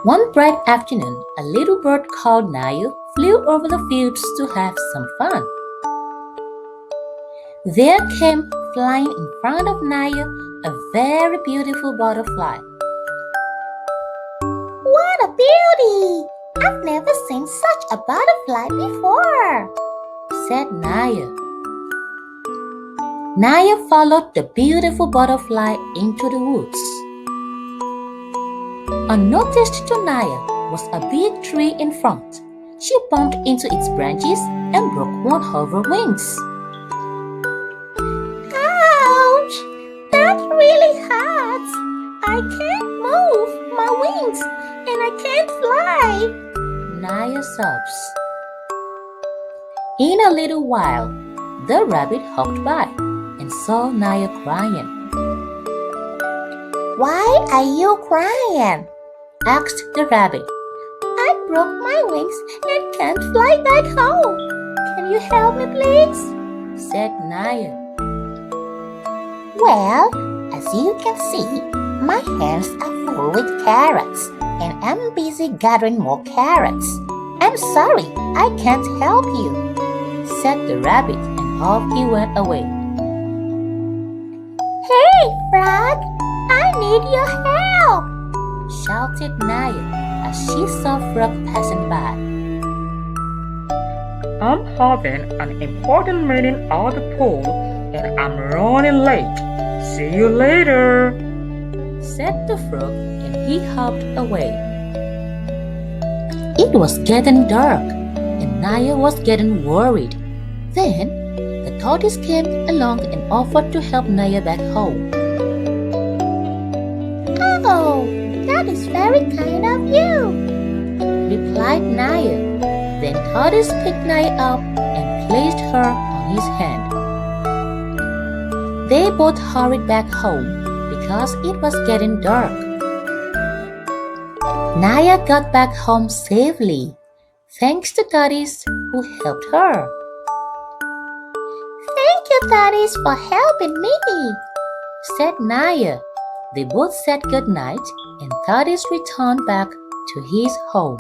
One bright afternoon, a little bird called Naya flew over the fields to have some fun. There came flying in front of Naya a very beautiful butterfly. What a beauty! I've never seen such a butterfly before, said Naya. Naya followed the beautiful butterfly into the woods. Unnoticed to Naya was a big tree in front. She bumped into its branches and broke one of her wings. Ouch! That really hurts! I can't move my wings and I can't fly. Naya sobs. In a little while, the rabbit hopped by and saw Naya crying. Why are you crying? Asked the rabbit. I broke my wings and can't fly back home. Can you help me, please? Said Naya. Well, as you can see, my hands are full with carrots and I'm busy gathering more carrots. I'm sorry, I can't help you, said the rabbit, and off he went away. Hey, frog, I need your help, shouted Naya as she saw Frog passing by. I'm having an important meeting at the pool and I'm running late. See you later, said the frog, and he hopped away. It was getting dark and Naya was getting worried. Then the tortoise came along and offered to help Naya back home. Oh, that is very kind of you, replied Naya. Then Tortoise picked Naya up and placed her on his hand. They both hurried back home because it was getting dark. Naya got back home safely, thanks to Tortoise who helped her. Thank you, Tortoise, for helping me, said Naya. They both said good night and Tortoise returned back to his home.